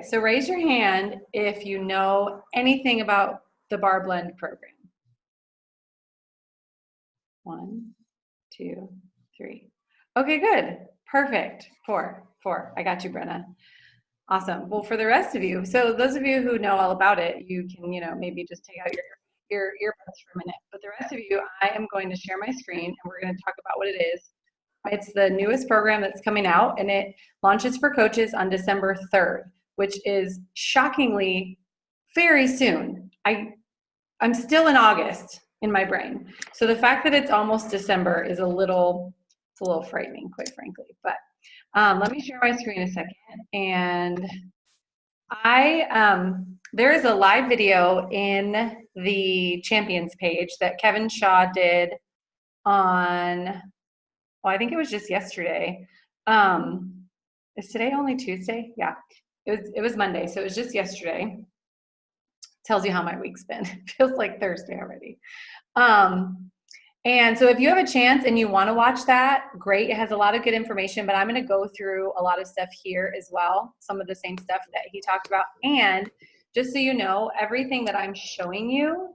So raise your hand if you know anything about the Bar Blend program. 1, 2, 3. Okay, good. Perfect. 4. I got you, Brenna. Awesome. Well, for the rest of you, so those of you who know all about it, you can, maybe just take out your earbuds for a minute. But the rest of you, I am going to share my screen and we're going to talk about what it is. It's the newest program that's coming out, and it launches for coaches on December 3rd, which is shockingly very soon. I'm still in August in my brain. So the fact that it's almost December is a little frightening, quite frankly. But let me share my screen a second. And there is a live video in the Champions page that Kevin Shaw did on, I think it was just yesterday. Is today only Tuesday? Yeah, it was Monday, so it was just yesterday. Tells you how my week's been. It feels like Thursday already. And so if you have a chance and you want to watch that, great. It has a lot of good information, but I'm going to go through a lot of stuff here as well, some of the same stuff that he talked about. And just so you know, everything that I'm showing you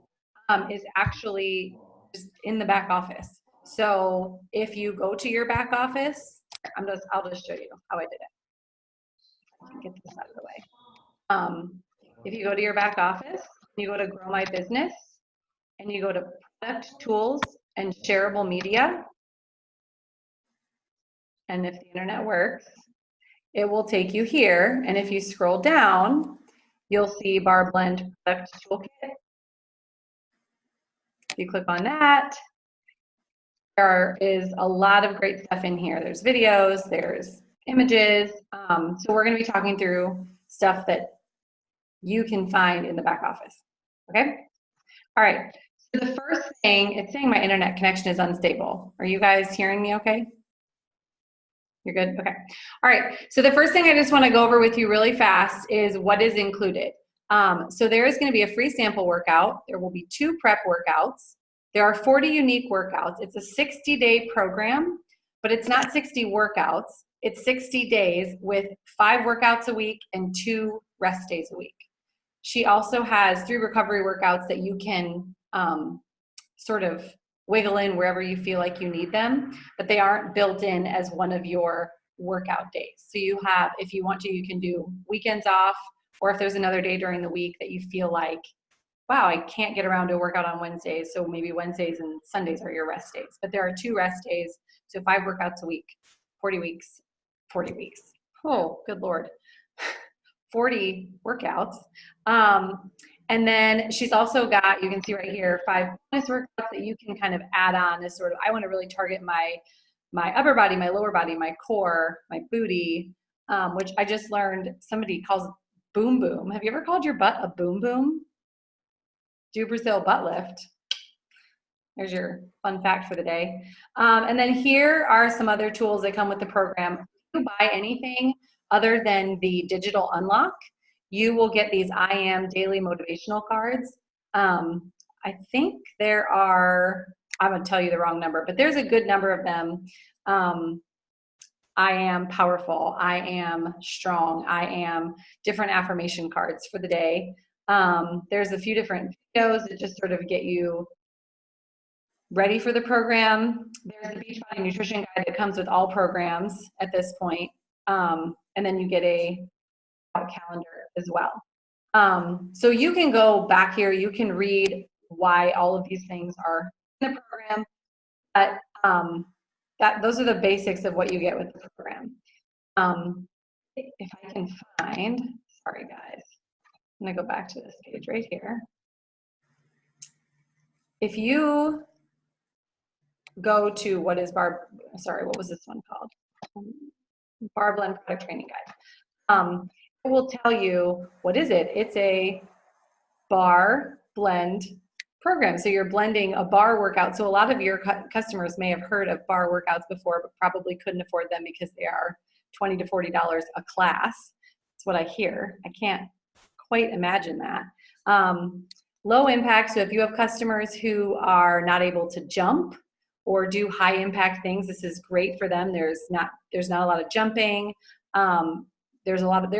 is actually just in the back office. So if you go to your back office, I'll just show you how I did it. I can get this out of the way. If you go to your back office, you go to Grow My Business, and you go to Product Tools and Shareable Media, and if the internet works, it will take you here. And if you scroll down, you'll see Bar Blend Product Toolkit. If you click on that, there is a lot of great stuff in here. There's videos, there's images. So we're going to be talking through stuff that you can find in the back office. Okay? All right. So the first thing, it's saying my internet connection is unstable. Are you guys hearing me okay? You're good? Okay. All right. So the first thing I just want to go over with you really fast is what is included. So there is going to be a free sample workout. There will be 2 prep workouts. There are 40 unique workouts. It's a 60-day program, but it's not 60 workouts. It's 60 days with 5 workouts a week and 2 rest days a week. She also has 3 recovery workouts that you can sort of wiggle in wherever you feel like you need them, but they aren't built in as one of your workout days. So you have, if you want to, you can do weekends off, or if there's another day during the week that you feel like, wow, I can't get around to a workout on Wednesdays, so maybe Wednesdays and Sundays are your rest days. But there are 2 rest days, so 5 workouts a week, 40 weeks. Oh, good Lord. 40 workouts. And then she's also got, you can see right here, 5 bonus workouts that you can kind of add on as sort of, I want to really target my upper body, my lower body, my core, my booty, which I just learned somebody calls boom boom. Have you ever called your butt a boom boom? Do Brazil butt lift. There's your fun fact for the day. And then here are some other tools that come with the program. If you buy anything other than the digital unlock, you will get these I Am daily motivational cards. I think there are, I'm going to tell you the wrong number, but there's a good number of them. I am powerful. I am strong. I am different affirmation cards for the day. There's a few different videos that just sort of get you ready for the program. There's the Beachbody Nutrition Guide that comes with all programs at this point. And then you get a calendar as well. So you can go back here, you can read why all of these things are in the program, but those are the basics of what you get with the program. If I can find, sorry guys, I'm gonna go back to this page right here. If you go to what was this one called? Bar Blend Product Training Guide. It will tell you, what is it? It's a bar blend program. So you're blending a bar workout. So a lot of your customers may have heard of bar workouts before, but probably couldn't afford them because they are $20 to $40 a class. That's what I hear. I can't quite imagine that. Low impact. So if you have customers who are not able to jump or do high impact things, this is great for them. There's not a lot of jumping. there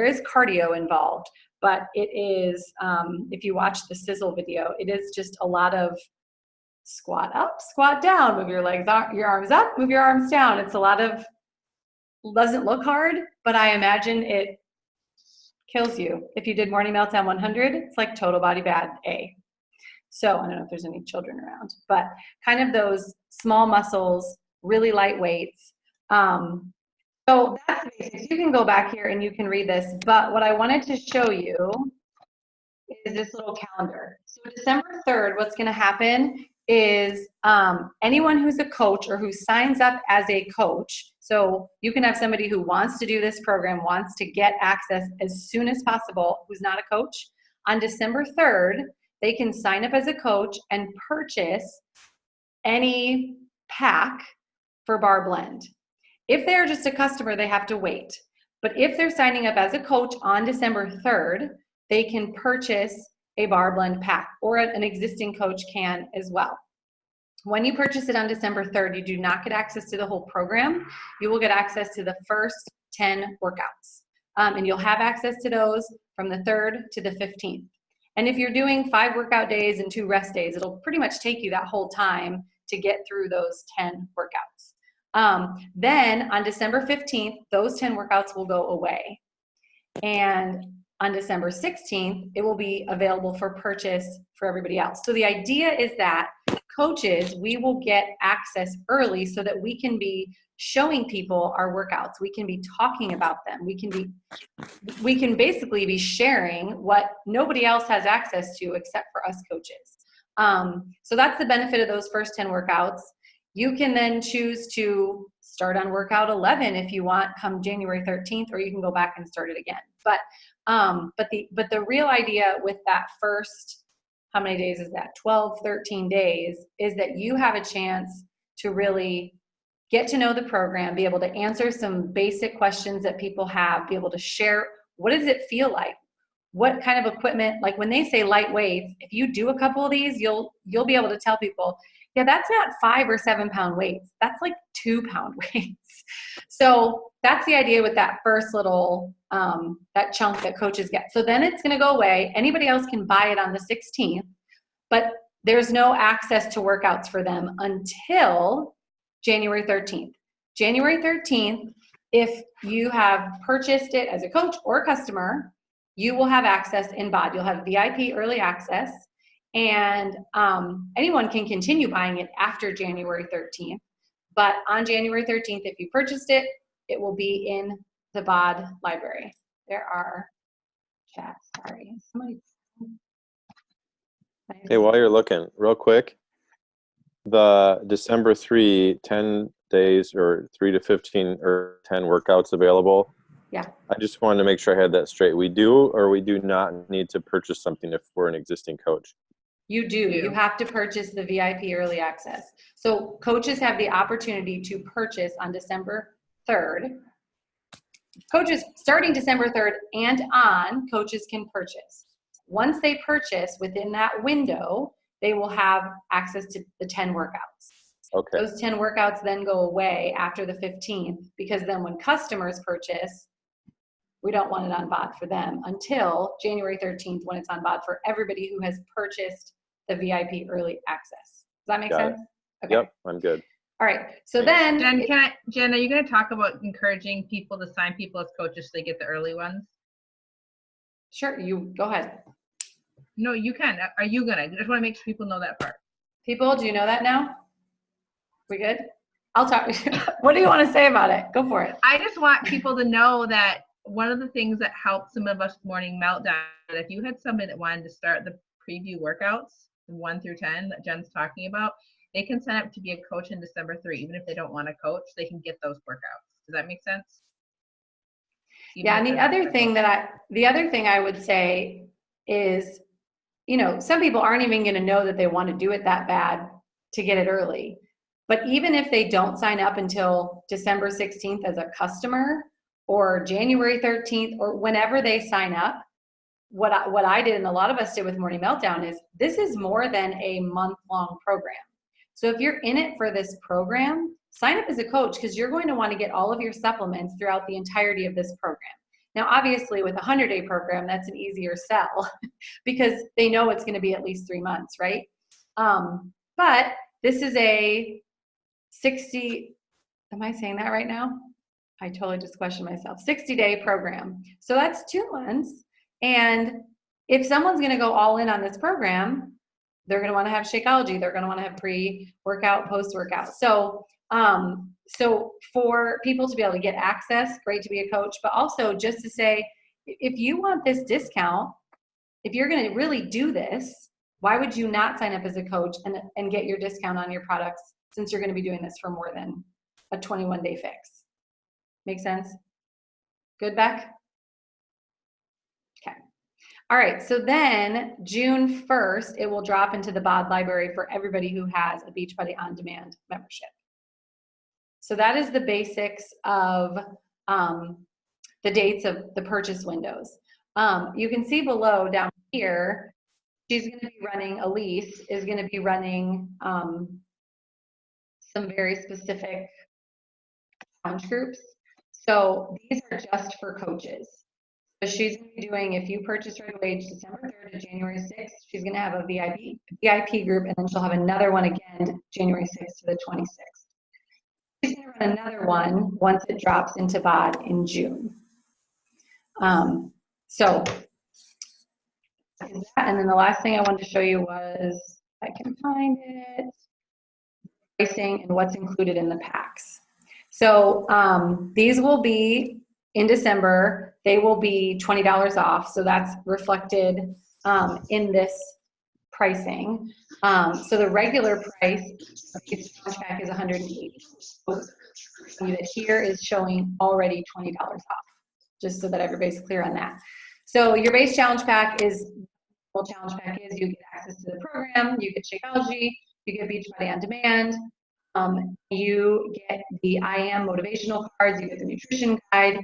is cardio involved, but it is, if you watch the sizzle video, it is just a lot of squat up, squat down, move your legs up, your arms up, move your arms down. It's a lot of, doesn't look hard, but I imagine it kills you. If you did Morning Meltdown 100, it's like Total Body Bad A. So I don't know if there's any children around, but kind of those small muscles, really light weights. So that's the basics. You can go back here and you can read this, but what I wanted to show you is this little calendar. So December 3rd, what's going to happen is anyone who's a coach or who signs up as a coach, so you can have somebody who wants to do this program, wants to get access as soon as possible, who's not a coach. On December 3rd, they can sign up as a coach and purchase any pack for Bar Blend. If they're just a customer, they have to wait. But if they're signing up as a coach on December 3rd, they can purchase a Bar Blend pack, or an existing coach can as well. When you purchase it on December 3rd, you do not get access to the whole program. You will get access to the first 10 workouts. And you'll have access to those from the 3rd to the 15th. And if you're doing 5 workout days and 2 rest days, it'll pretty much take you that whole time to get through those 10 workouts. Then on December 15th, those 10 workouts will go away. And on December 16th, it will be available for purchase for everybody else. So the idea is that coaches, we will get access early so that we can be showing people our workouts. We can be talking about them. We can basically be sharing what nobody else has access to except for us coaches. So that's the benefit of those first 10 workouts. You can then choose to start on workout 11 if you want come January 13th, or you can go back and start it again. But the real idea with that first, how many days is that? 12, 13 days, is that you have a chance to really get to know the program, be able to answer some basic questions that people have, be able to share, what does it feel like? What kind of equipment, like when they say light weights, if you do a couple of these, you'll be able to tell people, yeah, that's not 5 or 7 pound weights. That's like 2 pound weights. So that's the idea with that first little, that chunk that coaches get. So then it's going to go away. Anybody else can buy it on the 16th, but there's no access to workouts for them until January 13th. January 13th, if you have purchased it as a coach or a customer, you will have access in BOD. You'll have VIP early access. And anyone can continue buying it after January 13th. But on January 13th, if you purchased it, it will be in the BOD library. There are chats, sorry. Hey, while you're looking, real quick, the December 10 days or 3 to 15 or 10 workouts available. Yeah. I just wanted to make sure I had that straight. We do or we do not need to purchase something if we're an existing coach? You do. You have to purchase the VIP early access. So coaches have the opportunity to purchase on December 3rd. Coaches starting December 3rd and on, coaches can purchase. Once they purchase within that window, they will have access to the 10 workouts. Okay. Those 10 workouts then go away after the 15th, because then when customers purchase, we don't want it on BOD for them until January 13th when it's on BOD for everybody who has purchased the VIP early access. Does that make sense? Okay. Yep, I'm good. All right. So then, Jen, are you going to talk about encouraging people to sign people as coaches so they get the early ones? Sure, you go ahead. No, you can. Are you going to? I just want to make sure people know that part. People, do you know that now? We good? I'll talk. What do you want to say about it? Go for it. I just want people to know that one of the things that helped some of us Morning Meltdown, if you had somebody that wanted to start the preview workouts, 1 through 10 that Jen's talking about, they can sign up to be a coach in December 3. Even if they don't want to coach, they can get those workouts. Does that make sense? Yeah, and the other thing I would say is, you know, some people aren't even going to know that they want to do it that bad to get it early. But even if they don't sign up until December 16th as a customer, or January 13th, or whenever they sign up, what I did and a lot of us did with Morning Meltdown is, this is more than a month-long program. So if you're in it for this program, sign up as a coach, because you're going to want to get all of your supplements throughout the entirety of this program. Now, obviously, with a 100-day program, that's an easier sell because they know it's going to be at least 3 months, right? But this is a 60, am I saying that right now? I totally just questioned myself. 60-day program. So that's 2 months. And if someone's going to go all in on this program, they're going to want to have Shakeology. They're going to want to have pre-workout, post-workout. So, so for people to be able to get access, great to be a coach, but also just to say, if you want this discount, if you're going to really do this, why would you not sign up as a coach and get your discount on your products since you're going to be doing this for more than a 21-day fix? Make sense? Good, Beck? Okay. All right, so then June 1st, it will drop into the BOD library for everybody who has a Beachbody On Demand membership. So that is the basics of the dates of the purchase windows. You can see below down here, she's going to be running, Elise is going to be running some very specific challenge groups. So these are just for coaches. So she's going to be doing, if you purchase right away, December 3rd to January 6th, she's going to have a VIP group, and then she'll have another one again, January 6th to the 26th. She's going to run another one once it drops into BOD in June. So, and then the last thing I wanted to show you was, if I can find it, pricing and what's included in the packs. So these will be in December, they will be $20 off. So that's reflected in this pricing. So the regular price of each challenge pack is $180. So that here is showing already $20 off, just so that everybody's clear on that. So your base challenge pack is, full challenge pack is, you get access to the program, you get Shakeology, you get Beachbody On Demand, you get the I Am motivational cards, you get the nutrition guide,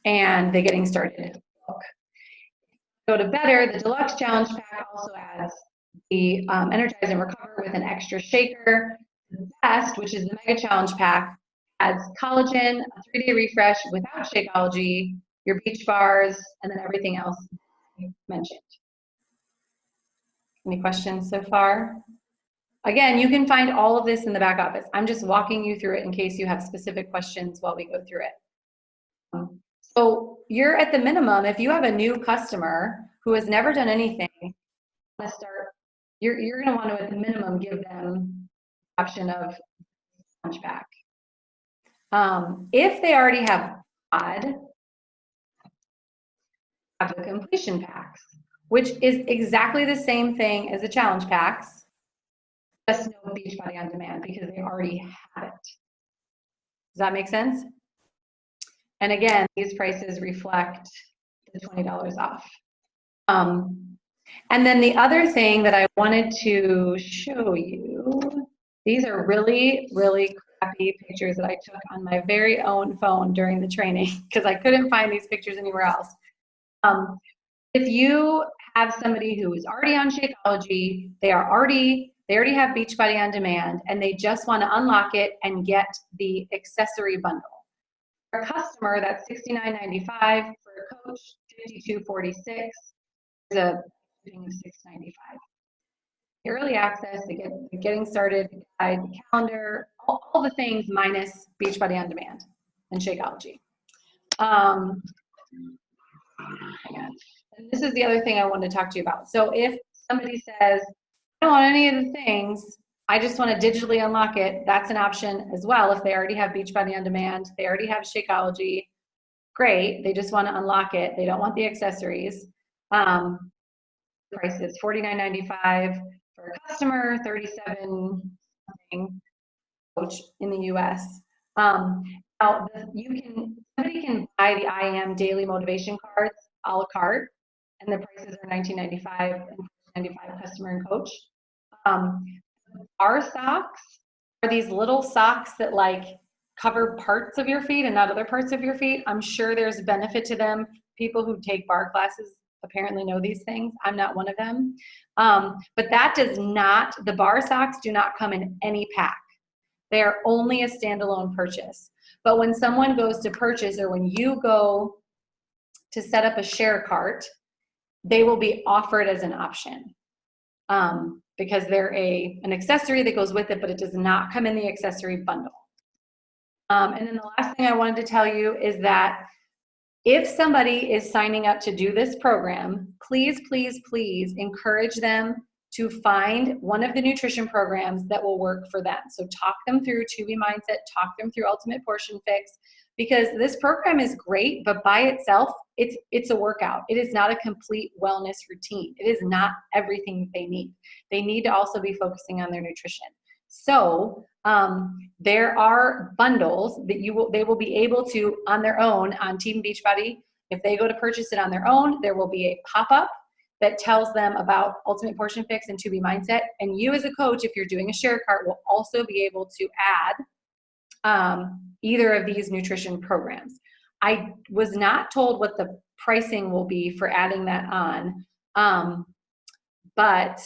and the Getting Started book. Go to Better, the Deluxe Challenge Pack also adds the Energize and Recover with an extra shaker. The Best, which is the Mega Challenge Pack, adds collagen, a 3-day refresh without Shakeology, your beach bars, and then everything else mentioned. Any questions so far? Again, you can find all of this in the back office. I'm just walking you through it in case you have specific questions while we go through it. So you're at the minimum, if you have a new customer who has never done anything, you're going to want to at the minimum give them the option of challenge pack. If they already have BOD, have the completion packs, which is exactly the same thing as the challenge packs, just no Beachbody On Demand because they already have it. Does that make sense? And again, these prices reflect the $20 off. And then the other thing that I wanted to show you, these are really, really crappy pictures that I took on my very own phone during the training because I couldn't find these pictures anywhere else. If you have somebody who is already on Shakeology, they already have Beachbody On Demand, and they just want to unlock it and get the accessory bundle. For a customer, that's $69.95. For a coach, $52.46. There's a shipping of $6.95. The early access, the Getting Started guide, the calendar, all the things minus Beachbody On Demand and Shakeology. And this is the other thing I wanted to talk to you about. So if somebody says, I don't want any of the things, I just want to digitally unlock it, that's an option as well. If they already have Beachbody On Demand, they already have Shakeology, great. They just want to unlock it. They don't want the accessories. The price is $49.95 for a customer, $37 something coach in the US. Now, somebody can buy the I Am daily motivation cards a la carte, and the prices are $19.95 and $95 customer and coach. Our socks are these little socks that like cover parts of your feet and not other parts of your feet. I'm sure there's benefit to them. People who take bar classes apparently know these things. I'm not one of them. But that does not, the bar socks do not come in any pack. They are only a standalone purchase. But when someone goes to purchase, or when you go to set up a share cart, they will be offered as an option, because they're an accessory that goes with it, but it does not come in the accessory bundle. And then the last thing I wanted to tell you is that if somebody is signing up to do this program, please, please, please encourage them to find one of the nutrition programs that will work for them. So talk them through 2B Mindset, talk them through Ultimate Portion Fix, because this program is great, but by itself, it's a workout. It is not a complete wellness routine. It is not everything that they need. They need to also be focusing on their nutrition. So there are bundles that they will be able to, on their own, on Team Beachbody, if they go to purchase it on their own, there will be a pop-up that tells them about Ultimate Portion Fix and 2B Mindset. And you as a coach, if you're doing a share cart, will also be able to add either of these nutrition programs. I was not told what the pricing will be for adding that on, but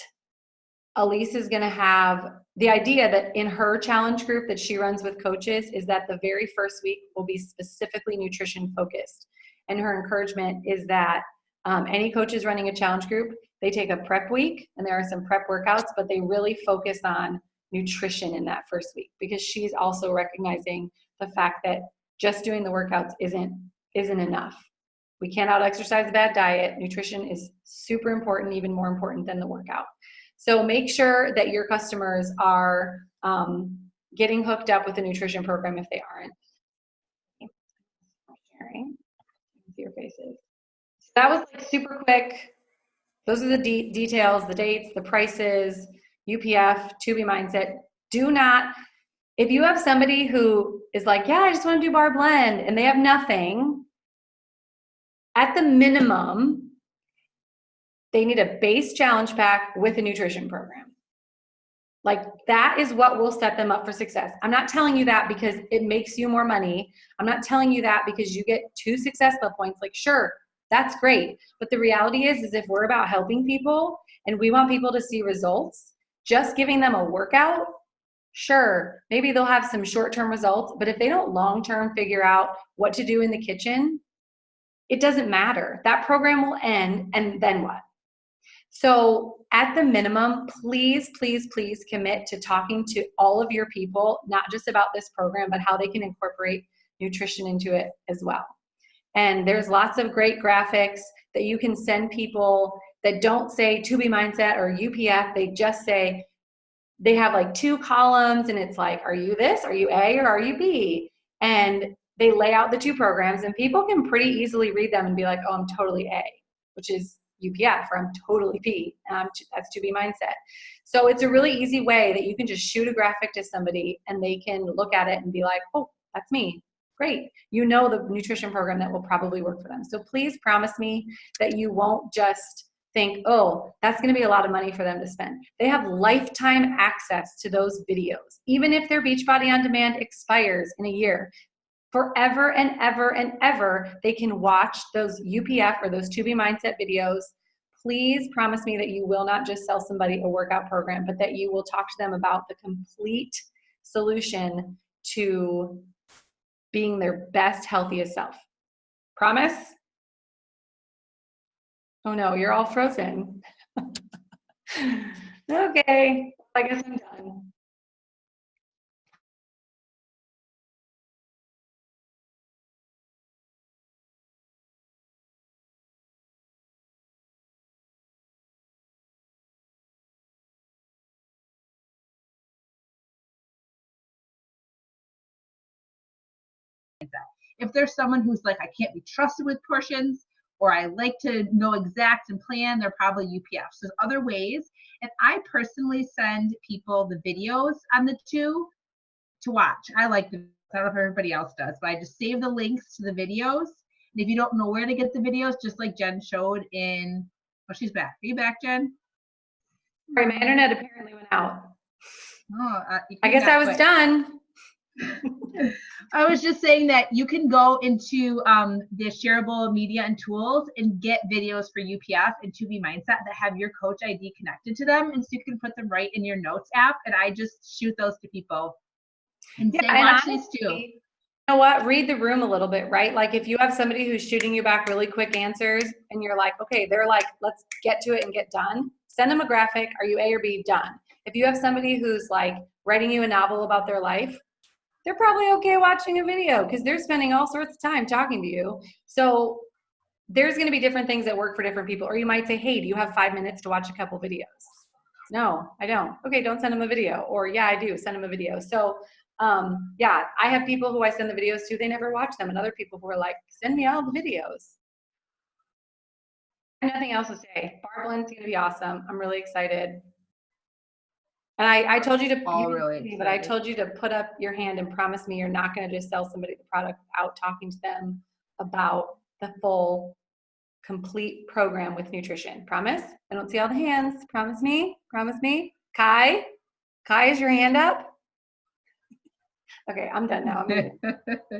Elise is going to have the idea that in her challenge group that she runs with coaches is that the very first week will be specifically nutrition focused. And her encouragement is that any coaches running a challenge group, they take a prep week, and there are some prep workouts, but they really focus on nutrition in that first week, because she's also recognizing the fact that just doing the workouts isn't enough. We can't out exercise a bad diet. Nutrition is super important, even more important than the workout. So make sure that your customers are getting hooked up with a nutrition program if they aren't. Sharing. See your faces. So that was like super quick. Those are the details, the dates, the prices, UPF, 2B Mindset. Do not, if you have somebody who is like, yeah, I just want to do bar blend, and they have nothing, at the minimum, they need a base challenge pack with a nutrition program. Like, that is what will set them up for success. I'm not telling you that because it makes you more money. I'm not telling you that because you get 2 success level points. Like, sure, that's great. But the reality is if we're about helping people and we want people to see results, just giving them a workout, sure, maybe they'll have some short-term results, but if they don't long-term figure out what to do in the kitchen, it doesn't matter. That program will end, and then what? So at the minimum, please, please, please commit to talking to all of your people, not just about this program, but how they can incorporate nutrition into it as well. And there's lots of great graphics that you can send people that don't say 2B Mindset or UPF. They just say, they have like 2 columns, and it's like, are you this? Are you A or are you B? And they lay out the 2 programs, and people can pretty easily read them and be like, oh, I'm totally A, which is UPF, or I'm totally B, and that's 2B Mindset. So it's a really easy way that you can just shoot a graphic to somebody and they can look at it and be like, oh, that's me. Great. You know the nutrition program that will probably work for them. So please promise me that you won't just think, oh, that's going to be a lot of money for them to spend. They have lifetime access to those videos. Even if their Beachbody On Demand expires in a year, forever and ever and ever, they can watch those UPF or those 2B Mindset videos. Please promise me that you will not just sell somebody a workout program, but that you will talk to them about the complete solution to being their best, healthiest self. Promise? Oh no, you're all frozen. Okay, I guess I'm done. If there's someone who's like, I can't be trusted with portions, or I like to know exact and plan, they're probably UPFs. There's other ways. And I personally send people the videos on the 2 to watch. I like them. I don't know if everybody else does, but I just save the links to the videos. And if you don't know where to get the videos, just like Jen showed in, oh, she's back. Are you back, Jen? Sorry, my internet apparently went out. Oh, I guess I was quick. done. I was just saying that you can go into the shareable media and tools and get videos for UPF and 2B Mindset that have your coach ID connected to them. And so you can put them right in your notes app. And I just shoot those to people and say, watch these 2. You know what? Read the room a little bit, right? Like if you have somebody who's shooting you back really quick answers and you're like, okay, they're like, let's get to it and get done. Send them a graphic. Are you A or B? Done. If you have somebody who's like writing you a novel about their life, they're probably okay watching a video because they're spending all sorts of time talking to you. So there's going to be different things that work for different people. Or you might say, hey, do you have 5 minutes to watch a couple videos? No, I don't. Okay, don't send them a video. Or yeah, I do. Send them a video. So yeah, I have people who I send the videos to, they never watch them. And other people who are like, send me all the videos. Nothing else to say. Barblin's going to be awesome. I'm really excited. And I told you to, All you really didn't see me, but I excited. told you to put up your hand and promise me you're not going to just sell somebody the product without talking to them about the full, complete program with nutrition. Promise? I don't see all the hands. Promise me? Promise me? Kai? Kai, is your hand up? Okay, I'm done now. I'm leaving.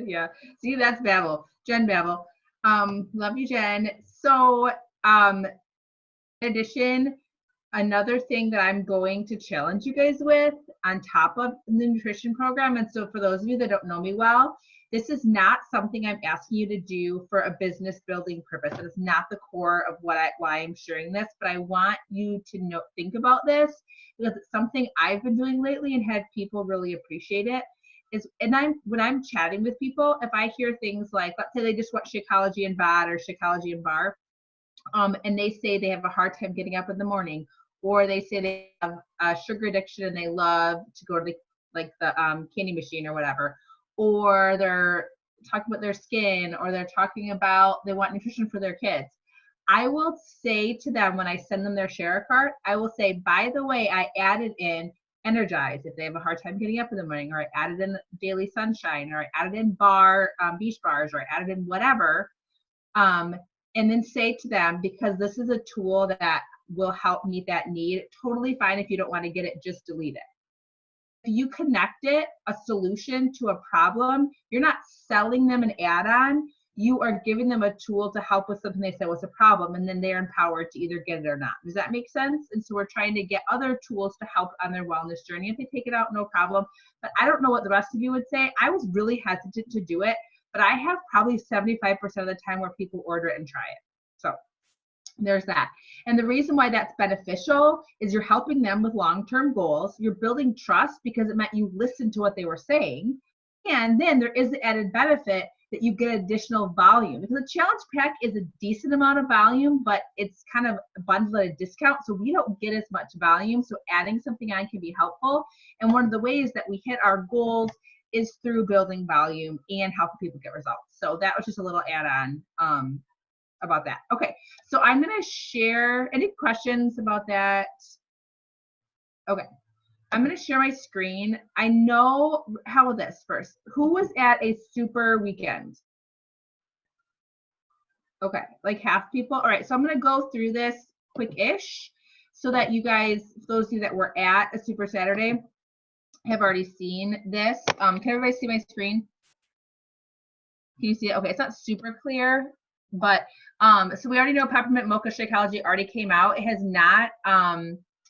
Yeah. See, that's Babel. Jen Babel. Love you, Jen. So, in addition, another thing that I'm going to challenge you guys with on top of the nutrition program, and so for those of you that don't know me well, this is not something I'm asking you to do for a business building purpose. It is not the core of why I'm sharing this, but I want you to think about this because it's something I've been doing lately and had people really appreciate it. When I'm chatting with people, if I hear things like, let's say they just watch Shakeology and BOD or Shakeology and Bar, and they say they have a hard time getting up in the morning, or they say they have a sugar addiction and they love to go to the candy machine or whatever, or they're talking about their skin, or they're talking about they want nutrition for their kids. I will say to them when I send them their share cart, I will say, by the way, I added in Energize if they have a hard time getting up in the morning, or I added in Daily Sunshine, or I added in beach bars, or I added in whatever. And then say to them, because this is a tool that will help meet that need, totally fine if you don't want to get it, just delete it. If you connect it, a solution to a problem, you're not selling them an add-on, you are giving them a tool to help with something they said was a problem, and then they're empowered to either get it or not. Does that make sense? And so we're trying to get other tools to help on their wellness journey. If they take it out, no problem. But I don't know what the rest of you would say. I was really hesitant to do it, but I have probably 75% of the time where people order it and try it. So there's that. And the reason why that's beneficial is you're helping them with long-term goals. You're building trust because it meant you listened to what they were saying. And then there is the added benefit that you get additional volume, because the challenge pack is a decent amount of volume, but it's kind of bundled at a discount. So we don't get as much volume. So adding something on can be helpful. And one of the ways that we hit our goals is through building volume and helping people get results. So that was just a little add-on about that. Okay, so I'm gonna share, any questions about that? Okay, I'm gonna share my screen. I know, how about this first? Who was at a super weekend? Okay, like half people. All right, so I'm gonna go through this quick-ish so that you guys, those of you that were at a super Saturday, have already seen this. Can everybody see my screen? Can you see it? Okay, it's not super clear, but so we already know Peppermint Mocha Shakeology already came out. It has not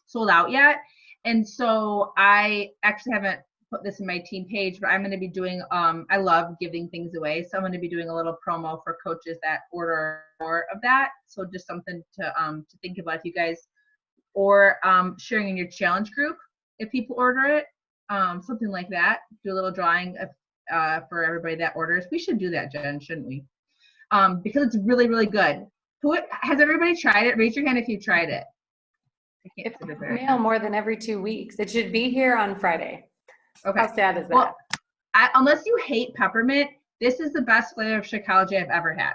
sold out yet. And so I actually haven't put this in my team page, but I'm going to be doing, I love giving things away. So I'm going to be doing a little promo for coaches that order more of that. So just something to think about if you guys, or sharing in your challenge group if people order it, something like that. Do a little drawing for everybody that orders. We should do that, Jen, shouldn't we? Because it's really, really good. Has everybody tried it? Raise your hand if you've tried it. It's mail more than every 2 weeks. It should be here on Friday. Okay. How sad is that? Well, unless you hate peppermint, this is the best flavor of Shakeology I've ever had.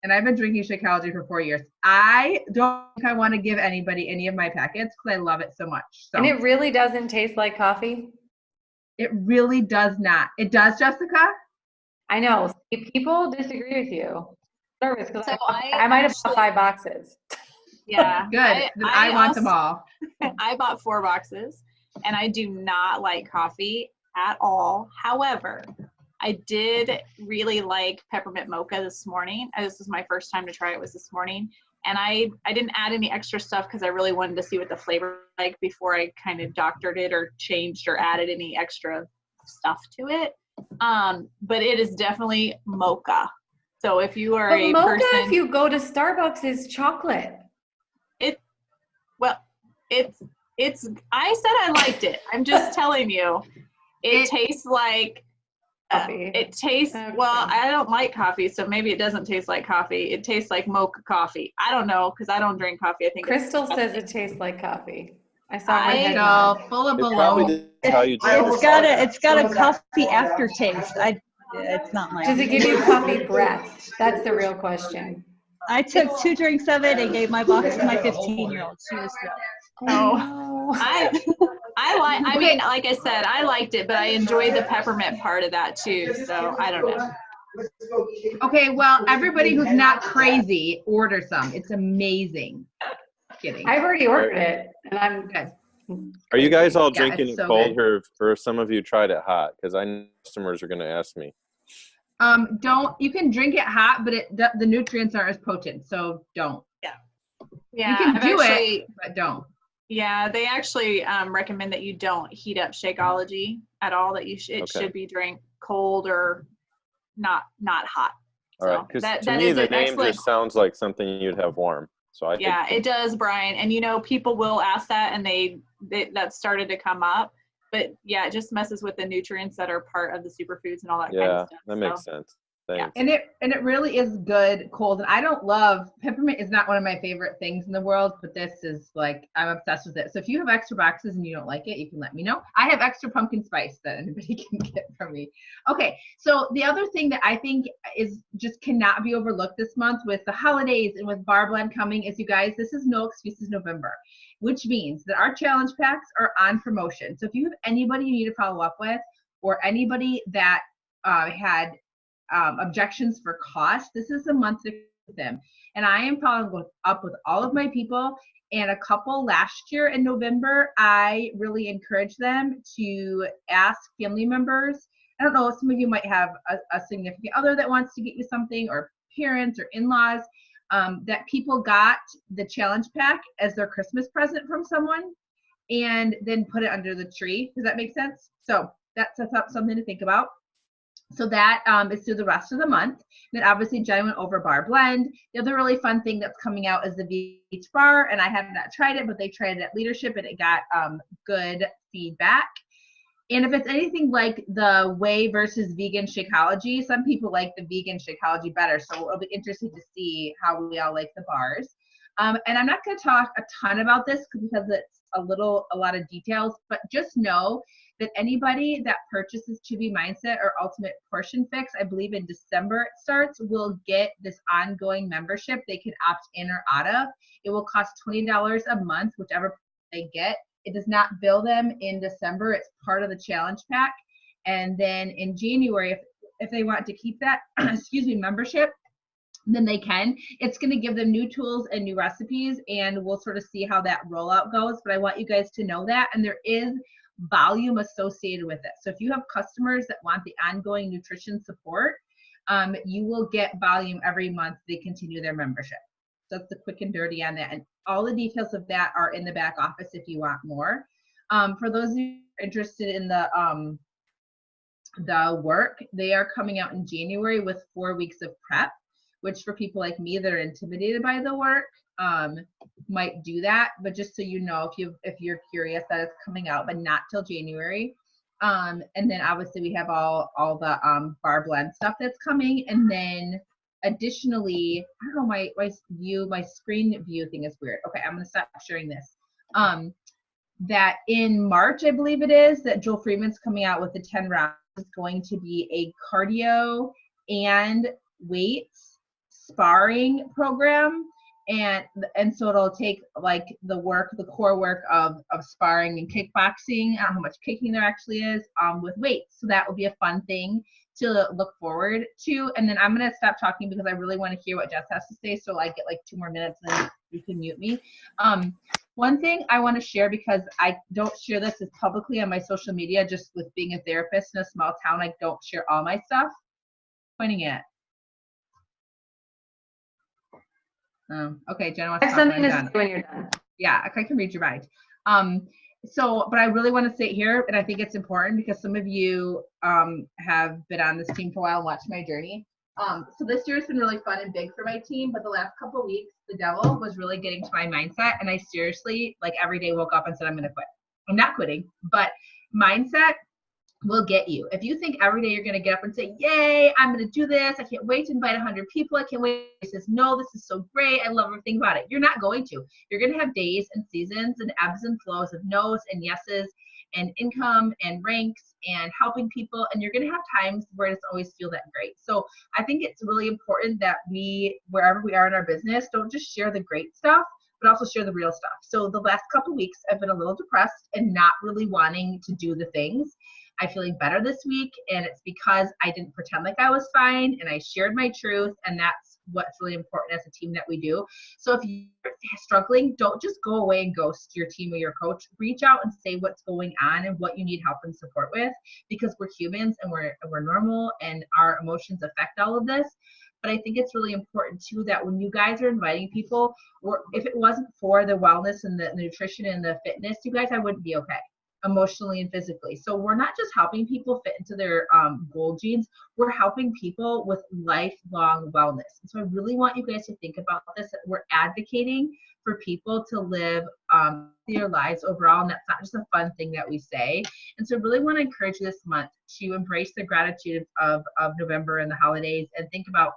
And I've been drinking Shakeology for 4 years. I don't think I want to give anybody any of my packets because I love it so much. So. And it really doesn't taste like coffee? It really does not. It does, Jessica? I know. People disagree with you. Nervous because So I might have bought 5 boxes. Yeah. Good. I want them all. I bought 4 boxes and I do not like coffee at all. However, I did really like peppermint mocha this morning. This is my first time to try it, was this morning. And I didn't add any extra stuff because I really wanted to see what the flavor was like before I kind of doctored it or changed or added any extra stuff to it. But it is definitely mocha. So if you are But a mocha, person, if you go to Starbucks, is chocolate. I said I liked it. I'm just telling you, it tastes like Coffee. well, I don't like coffee, so maybe it doesn't taste like coffee. It tastes like mocha coffee. I don't know, because I don't drink coffee. I think Crystal it's says it tastes like coffee. I saw her head So nod. full of It's probably baloney. just how you drink It's it. got a coffee aftertaste. It's not my. Does it give you coffee breath? That's the real question. I took 2 drinks of it and gave my box to my 15-year-old. She was thrilled. Oh, I mean, like I said, I liked it, but I enjoyed the peppermint part of that too. So I don't know. Okay, well, everybody who's not crazy, order some. It's amazing. Kidding. I've already ordered it, and I'm Good. Are you guys all Yeah, drinking it's it so cold, good. or some of you tried it hot? Because I know customers are going to ask me. You can drink it hot, but the nutrients aren't as potent, so don't. Yeah, You can I've do actually, it, but don't. Yeah, they actually recommend that you don't heat up Shakeology at all. That it Okay. should be drank cold or not hot. All right, because to that me is the an name excellent. just sounds like something you'd have warm. So Yeah, it does, Brian. And people will ask that, and that started to come up. But yeah, it just messes with the nutrients that are part of the superfoods and all that kind Yeah, of stuff. that makes sense. Thanks. And it really is good cold. And I don't love peppermint is not one of my favorite things in the world, but this is like I'm obsessed with it. So if you have extra boxes and you don't like it, you can let me know. I have extra pumpkin spice that anybody can get from me. Okay, so the other thing that I think is just cannot be overlooked this month with the holidays and with Bar Blend coming is, you guys, this is No Excuses November, which means that our challenge packs are on promotion. So if you have anybody you need to follow up with, or anybody that had objections for cost, this is a month to with them. And I am following up with all of my people, and a couple last year in November, I really encouraged them to ask family members. I don't know, some of you might have a significant other that wants to get you something, or parents or in-laws, that people got the challenge pack as their Christmas present from someone and then put it under the tree. Does that make sense? So that's something to think about. So that is through the rest of the month. Then obviously Jen went over Bar Blend. The other really fun thing that's coming out is the Beach Bar, and I have not tried it, but they tried it at Leadership and it got good feedback. And if it's anything like the whey versus vegan Shakeology, some people like the vegan Shakeology better. So it'll be interesting to see how we all like the bars. And I'm not going to talk a ton about this because it's a lot of details, but just know that anybody that purchases To Be Mindset or Ultimate Portion Fix, I believe in December it starts, will get this ongoing membership they can opt in or out of. It will cost $20 a month, whichever they get. It does not bill them in December. It's part of the challenge pack. And then in January, if they want to keep that, membership, then they can. It's going to give them new tools and new recipes, and we'll sort of see how that rollout goes. But I want you guys to know that, and there is volume associated with it. So if you have customers that want the ongoing nutrition support, you will get volume every month they continue their membership. So that's the quick and dirty on that. And all the details of that are in the back office if you want more. For those of you interested in the work, they are coming out in January with 4 weeks of prep, which for people like me that are intimidated by the work might do that. But just so you know, if you're curious, that it's coming out, but not till January. And then obviously we have all the Bar Blend stuff that's coming. And then additionally, I don't know, my screen view thing is weird. Okay, I'm gonna stop sharing this. That in March, I believe it is, that Joel Friedman's coming out with the 10 rounds. It's going to be a cardio and weights sparring program. And so it'll take like the core work of sparring and kickboxing. I don't know how much kicking there actually is with weights. So that will be a fun thing to look forward to. And then I'm going to stop talking because I really want to hear what Jess has to say. So I get like 2 more minutes and then you can mute me. One thing I want to share, because I don't share this as publicly on my social media, just with being a therapist in a small town, I don't share all my stuff. Pointing at. Okay, Jenna wants to talk when I'm done. When you're done. Yeah, I can read your mind. So, but I really want to say here, and I think it's important because some of you have been on this team for a while and watched my journey. So this year has been really fun and big for my team, but the last couple of weeks, the devil was really getting to my mindset, and I seriously, like, every day woke up and said, I'm going to quit. I'm not quitting, but mindset will get you. If you think every day you're going to get up and say, yay, I'm going to do this. I can't wait to invite 100 people. I can't wait. He says, no, this is so great. I love everything about it. You're not going to. You're going to have days and seasons and ebbs and flows of no's and yeses and income and ranks and helping people. And you're going to have times where it doesn't always feel that great. So I think it's really important that we, wherever we are in our business, don't just share the great stuff, but also share the real stuff. So the last couple of weeks, I've been a little depressed and not really wanting to do the things. I'm feeling better this week, and it's because I didn't pretend like I was fine, and I shared my truth, and that's what's really important as a team that we do. So if you're struggling, don't just go away and ghost your team or your coach. Reach out and say what's going on and what you need help and support with, because we're humans and we're normal, and our emotions affect all of this. But I think it's really important too that when you guys are inviting people, or if it wasn't for the wellness and the nutrition and the fitness, you guys, I wouldn't be okay emotionally and physically. So we're not just helping people fit into their goal genes, we're helping people with lifelong wellness. And so I really want you guys to think about this, that we're advocating for people to live their lives overall, and that's not just a fun thing that we say. And so I really want to encourage you this month to embrace the gratitude of November and the holidays, and think about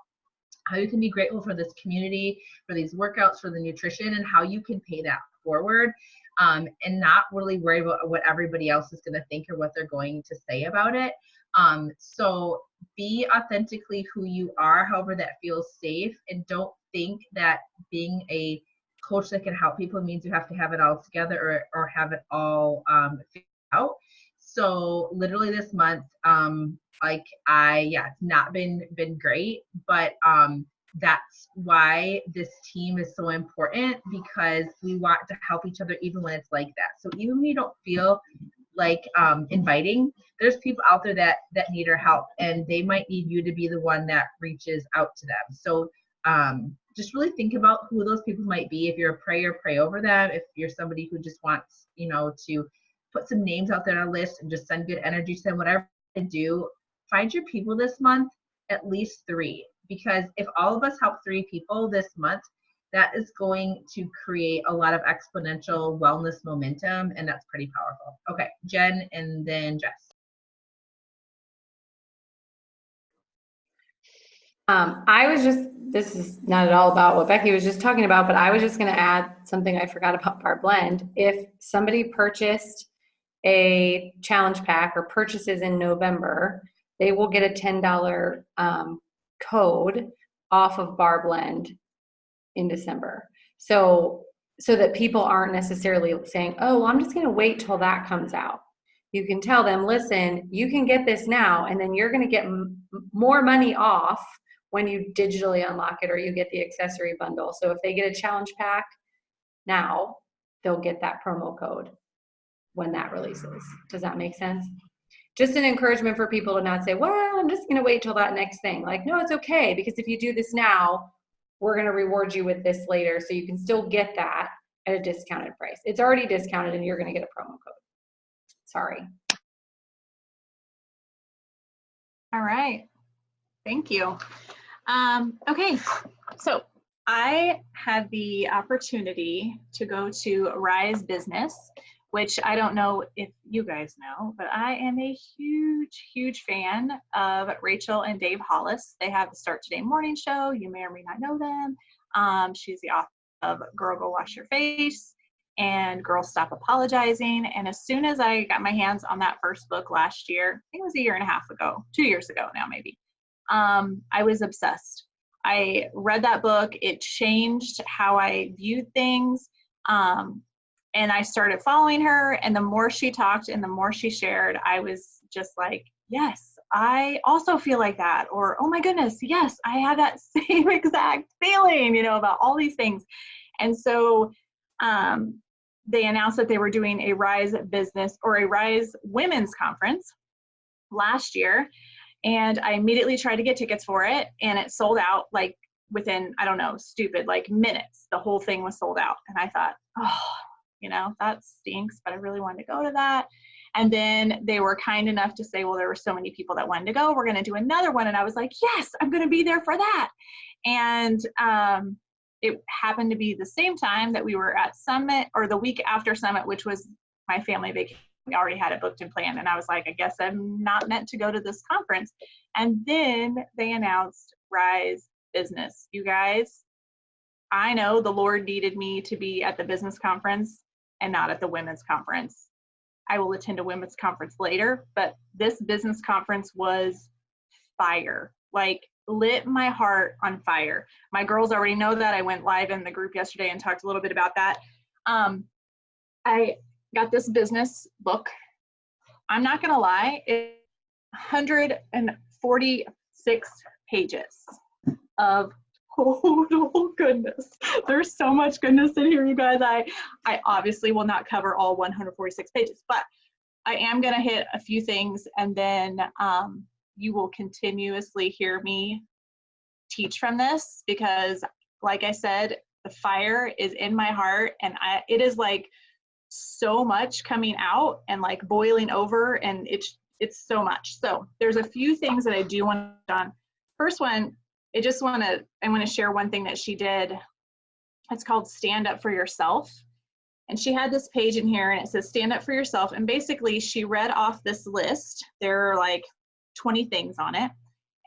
how you can be grateful for this community, for these workouts, for the nutrition, and how you can pay that forward. And not really worry about what everybody else is going to think or what they're going to say about it. So be authentically who you are, however that feels safe, and don't think that being a coach that can help people means you have to have it all together or have it all figured out. So literally this month, it's not been great, but that's why this team is so important, because we want to help each other even when it's like that. So even when you don't feel like inviting, there's people out there that need our help, and they might need you to be the one that reaches out to them. So just really think about who those people might be. If you're a prayer, pray over them. If you're somebody who just wants, to put some names out there on a list and just send good energy to them, whatever you do, find your people this month, at least 3. Because if all of us help 3 people this month, that is going to create a lot of exponential wellness momentum, and that's pretty powerful. Okay, Jen and then Jess. This is not at all about what Becky was just talking about, but I was just going to add something I forgot about Bar Blend. If somebody purchased a challenge pack or purchases in November, they will get a $10 code off of Bar Blend in December. So that people aren't necessarily saying, oh, well, I'm just going to wait till that comes out. You can tell them, listen, you can get this now, and then you're going to get more money off when you digitally unlock it or you get the accessory bundle. So if they get a challenge pack now, they'll get that promo code when that releases. Does that make sense? Just an encouragement for people to not say, well, I'm just going to wait till that next thing. Like, no, it's okay, because if you do this now, we're going to reward you with this later. So you can still get that at a discounted price. It's already discounted and you're going to get a promo code. Sorry. All right. Thank you. Okay. So I had the opportunity to go to Rise Business, which I don't know if you guys know, but I am a huge, huge fan of Rachel and Dave Hollis. They have the Start Today morning show. You may or may not know them. She's the author of Girl, Go Wash Your Face and Girl, Stop Apologizing. And as soon as I got my hands on that first book last year, I think it was 1.5 years ago, 2 years ago now maybe, I was obsessed. I read that book. It changed how I viewed things. And I started following her, and the more she talked and the more she shared, I was just like, yes, I also feel like that. Or, oh my goodness, yes, I had that same exact feeling, about all these things. And so they announced that they were doing a Rise Business or a Rise Women's Conference last year. And I immediately tried to get tickets for it, and it sold out like within, I don't know, minutes. The whole thing was sold out. And I thought, you know, that stinks, but I really wanted to go to that. And then they were kind enough to say, well, there were so many people that wanted to go, we're going to do another one. And I was like, yes, I'm going to be there for that. And it happened to be the same time that we were at Summit, or the week after Summit, which was my family vacation. We already had it booked and planned. And I was like, I guess I'm not meant to go to this conference. And then they announced Rise Business. You guys, I know the Lord needed me to be at the business conference and not at the women's conference. I will attend a women's conference later, but this business conference was fire, like lit my heart on fire. My girls already know that. I went live in the group yesterday and talked a little bit about that. I got this business book. I'm not gonna lie, it's 146 pages of total goodness. There's so much goodness in here, you guys. I obviously will not cover all 146 pages, but I am gonna hit a few things, and then you will continuously hear me teach from this, because like I said, the fire is in my heart, and it is like so much coming out and like boiling over, and it's so much. So there's a few things that I do want to on. First one, I want to share one thing that she did. It's called Stand Up for Yourself. And she had this page in here and it says stand up for yourself. And basically she read off this list. There are like 20 things on it.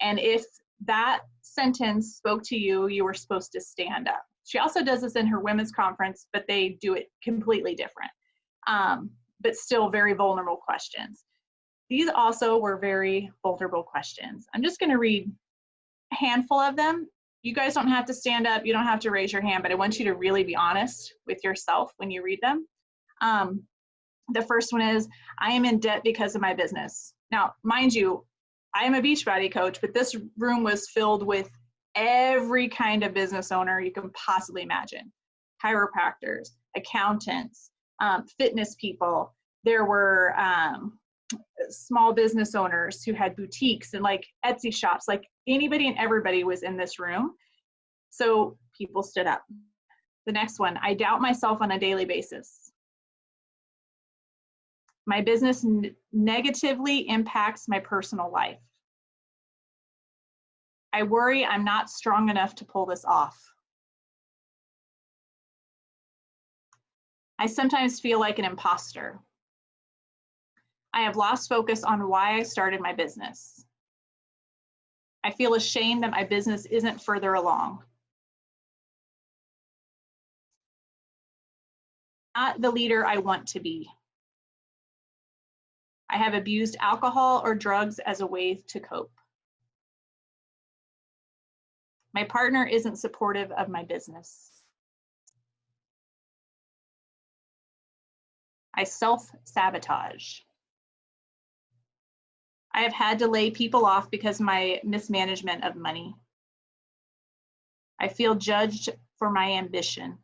And if that sentence spoke to you, you were supposed to stand up. She also does this in her women's conference, but they do it completely different. But still very vulnerable questions. These also were very vulnerable questions. I'm just going to read a handful of them. You guys don't have to stand up. You don't have to raise your hand, but I want you to really be honest with yourself when you read them. The first one is, I am in debt because of my business. Now, mind you, I am a Beachbody coach, but this room was filled with every kind of business owner you can possibly imagine. Chiropractors, accountants, fitness people. There were small business owners who had boutiques and like Etsy shops, like anybody and everybody was in this room. So people stood up. The next one, I doubt myself on a daily basis. My business negatively impacts my personal life. I worry I'm not strong enough to pull this off. I sometimes feel like an imposter. I have lost focus on why I started my business. I feel ashamed that my business isn't further along. Not the leader I want to be. I have abused alcohol or drugs as a way to cope. My partner isn't supportive of my business. I self-sabotage. I have had to lay people off because of my mismanagement of money. I feel judged for my ambition.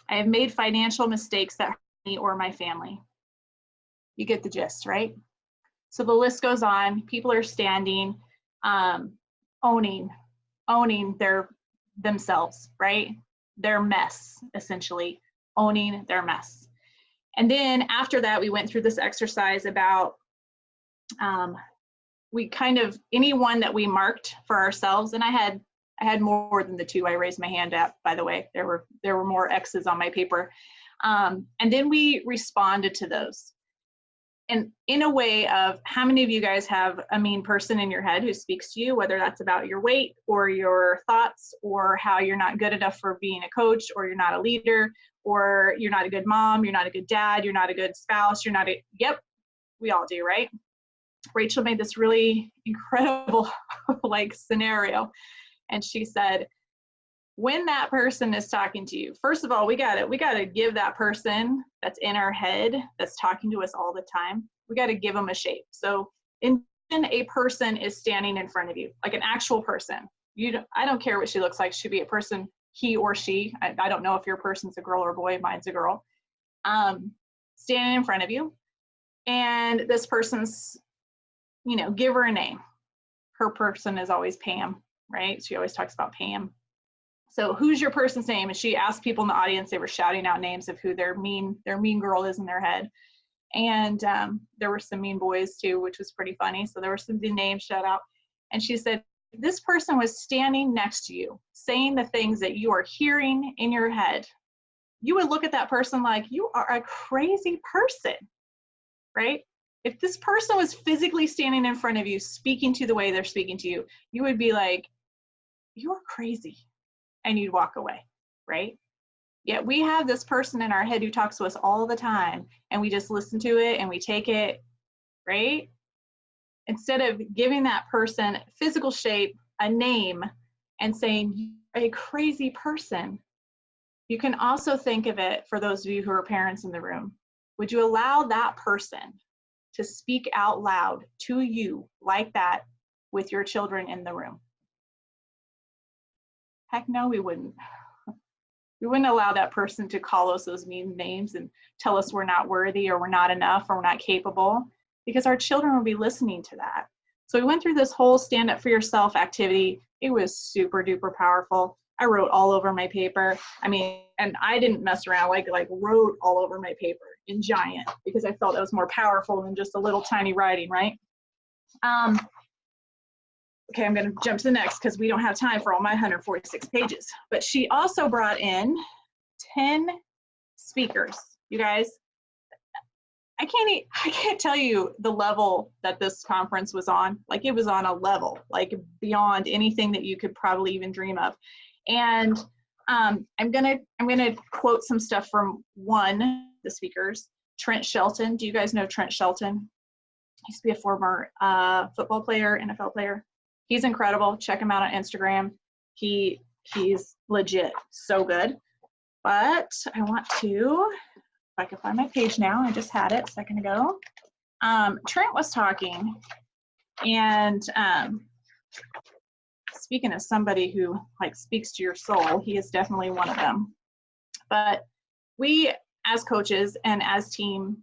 I have made financial mistakes that hurt me or my family. You get the gist, right? So the list goes on. People are standing, owning their themselves, right? Their mess, essentially, owning their mess. And then after that, we went through this exercise about we kind of, anyone that we marked for ourselves, and I had more than the two. I raised my hand up, by the way. There were more X's on my paper. And then we responded to those. And in a way of, how many of you guys have a mean person in your head who speaks to you, whether that's about your weight or your thoughts or how you're not good enough for being a coach, or you're not a leader, or you're not a good mom, you're not a good dad, you're not a good spouse, you're not a, yep, we all do, right? Rachel made this really incredible like scenario. And she said, when that person is talking to you, first of all, we gotta give that person that's in our head, that's talking to us all the time, we gotta give them a shape. So envision a person is standing in front of you, like an actual person. I don't care what she looks like. She should be a person, he or she. I don't know if your person's a girl or a boy. Mine's a girl. Standing in front of you, and this person's, give her a name. Her person is always Pam, right? She always talks about Pam. So who's your person's name? And she asked people in the audience, they were shouting out names of who their mean girl is in their head. And there were some mean boys too, which was pretty funny. So there were some names shout out. And she said, this person was standing next to you, saying the things that you are hearing in your head. You would look at that person like, you are a crazy person, right? If this person was physically standing in front of you, speaking to the way they're speaking to you, you would be like, you're crazy. And you'd walk away, right? Yet we have this person in our head who talks to us all the time, and we just listen to it and we take it, right? Instead of giving that person physical shape, a name, and saying, you're a crazy person, you can also think of it for those of you who are parents in the room. Would you allow that person to speak out loud to you like that with your children in the room? Heck no, we wouldn't. We wouldn't allow that person to call us those mean names and tell us we're not worthy or we're not enough or we're not capable, because our children will be listening to that. So we went through this whole stand up for yourself activity. It was super duper powerful. I wrote all over my paper. I mean, and I didn't mess around, like wrote all over my paper in giant, because I felt that was more powerful than just a little tiny writing, right? Okay, I'm going to jump to the next because we don't have time for all my 146 pages. But she also brought in 10 speakers. You guys, I can't tell you the level that this conference was on. Like, it was on a level, like beyond anything that you could probably even dream of. And I'm gonna quote some stuff from one of the speakers, Trent Shelton. Do you guys know Trent Shelton? He used to be a former football player, NFL player. He's incredible. Check him out on Instagram. He's legit, so good. But I want to, if I can find my page now, I just had it a second ago. Trent was talking, and speaking of somebody who like speaks to your soul, he is definitely one of them. But we as coaches and as team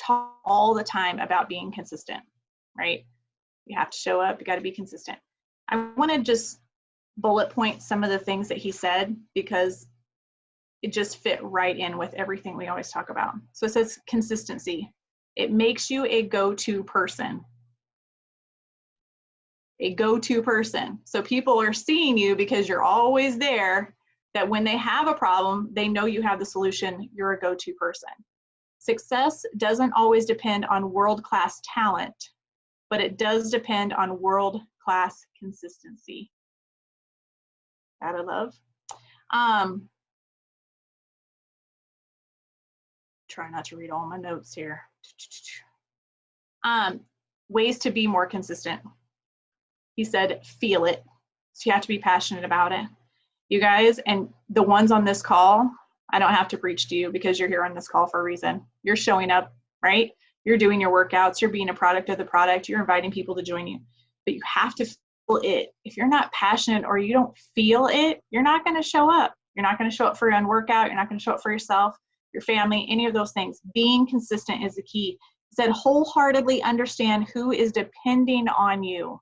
talk all the time about being consistent, right? You have to show up, you got to be consistent. I want to just bullet point some of the things that he said because it just fit right in with everything we always talk about. So it says consistency. It makes you a go-to person. A go-to person. So people are seeing you because you're always there, that when they have a problem, they know you have the solution. You're a go-to person. Success doesn't always depend on world-class talent, but it does depend on world-class consistency. That I love. Try not to read all my notes here. Ways to be more consistent. He said, feel it. So you have to be passionate about it. You guys, and the ones on this call, I don't have to preach to you because you're here on this call for a reason. You're showing up, right? You're doing your workouts. You're being a product of the product. You're inviting people to join you. But you have to feel it. If you're not passionate or you don't feel it, you're not going to show up. You're not going to show up for your own workout. You're not going to show up for yourself, your family, any of those things. Being consistent is the key. He said, wholeheartedly understand who is depending on you.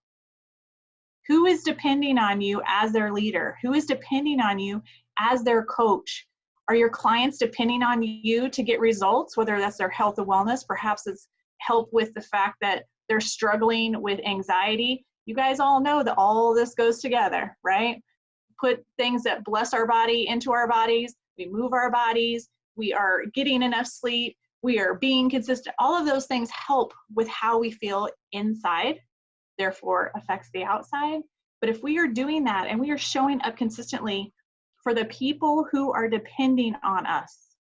Who is depending on you as their leader? Who is depending on you as their coach? Are your clients depending on you to get results, whether that's their health or wellness? Perhaps it's help with the fact that they're struggling with anxiety. You guys all know that all this goes together, right? Put things that bless our body into our bodies. We move our bodies. We are getting enough sleep. We are being consistent. All of those things help with how we feel inside, therefore affects the outside. But if we are doing that and we are showing up consistently for the people who are depending on us,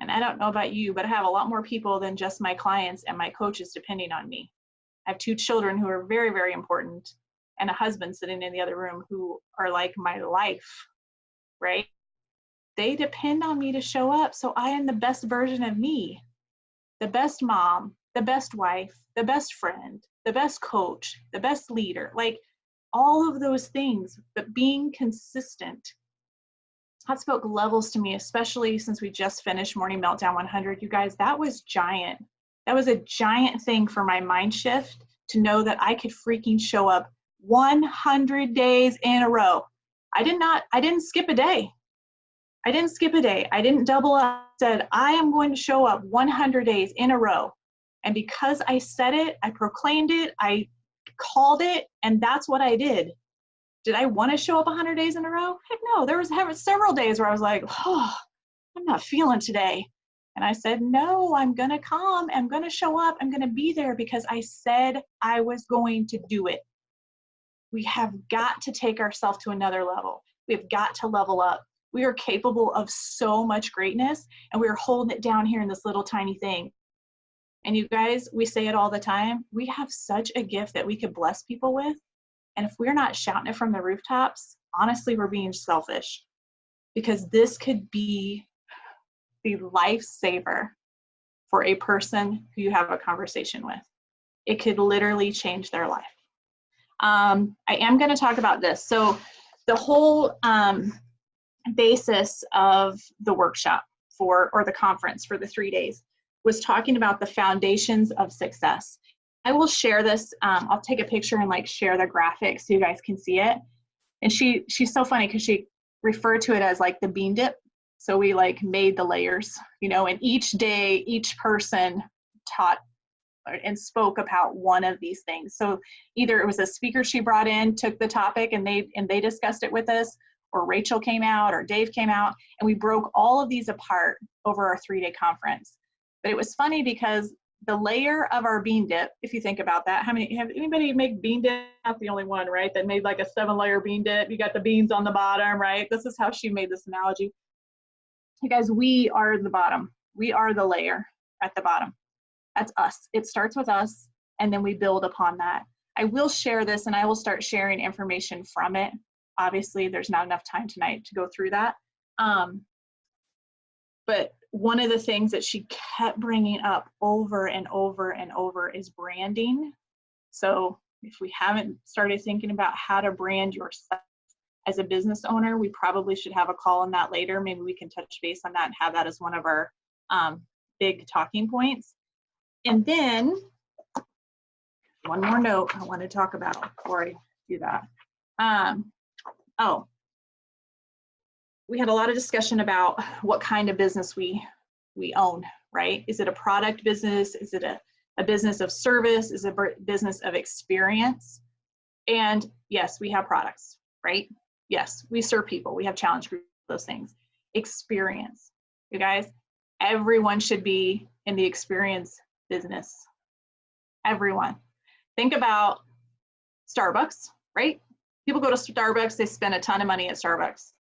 and I don't know about you, but I have a lot more people than just my clients and my coaches depending on me. I have 2 children who are very, very important, and a husband sitting in the other room who are like my life, right? They depend on me to show up so I am the best version of me, the best mom, the best wife, the best friend, the best coach, the best leader, like all of those things, but being consistent. That spoke levels to me, especially since we just finished Morning Meltdown 100. You guys, that was giant. That was a giant thing for my mind shift to know that I could freaking show up 100 days in a row. I didn't skip a day. I didn't skip a day. I didn't double up. I said, I am going to show up 100 days in a row. And because I said it, I proclaimed it, I called it, and that's what I did. Did I want to show up 100 days in a row? Heck no. There was several days where I was like, oh, I'm not feeling today. And I said, no, I'm going to come. I'm going to show up. I'm going to be there because I said I was going to do it. We have got to take ourselves to another level. We've got to level up. We are capable of so much greatness, and we're holding it down here in this little tiny thing. And you guys, we say it all the time. We have such a gift that we could bless people with. And if we're not shouting it from the rooftops, honestly, we're being selfish, because this could be the lifesaver for a person who you have a conversation with. It could literally change their life. I am going to talk about this. So the whole basis of the workshop or the conference for the 3 days was talking about the foundations of success. I will share this. I'll take a picture and like share the graphic so you guys can see it. And she's so funny because she referred to it as like the bean dip. So we like made the layers, you know, and each day, each person taught and spoke about one of these things. So either it was a speaker she brought in, took the topic and they discussed it with us, or Rachel came out or Dave came out, and we broke all of these apart over our 3-day conference. But it was funny because the layer of our bean dip, if you think about that, have anybody make bean dip? Not the only one, right? That made like a 7-layer bean dip. You got the beans on the bottom, right? This is how she made this analogy. You guys, we are the bottom. We are the layer at the bottom. That's us. It starts with us, and then we build upon that. I will share this, and I will start sharing information from it. Obviously, there's not enough time tonight to go through that. But one of the things that she kept bringing up over and over and over is branding. So if we haven't started thinking about how to brand yourself as a business owner, we probably should have a call on that later. Maybe we can touch base on that and have that as one of our big talking points. And then one more note I want to talk about before I do that. We had a lot of discussion about what kind of business we own, right? Is it a product business? Is it a business of service? Is it a business of experience? And yes, we have products, right? Yes, we serve people. We have challenge groups, those things. Experience. You guys, everyone should be in the experience business. Everyone. Think about Starbucks, right? People go to Starbucks, they spend a ton of money at Starbucks,